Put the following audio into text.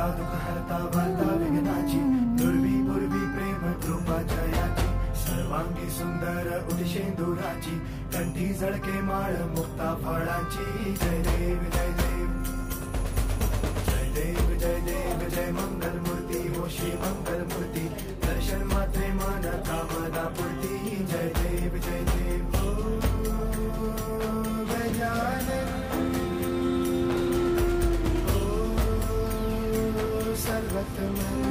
करता दुःख हरता भरता विघ्नाची दुर्वी पूर्वी प्रेम कृपा जयाची सर्वांगी सुंदर उदिशेंदुराची कंठी झळके माळ मुक्ता फळाची जय देव जय देव जय देव जय देव जय मंगल मूर्ती हो श्री मंगल मूर्ती दर्शन मात्रे मन कामना पूर्ती जय देव हो गजानन सर्वत्र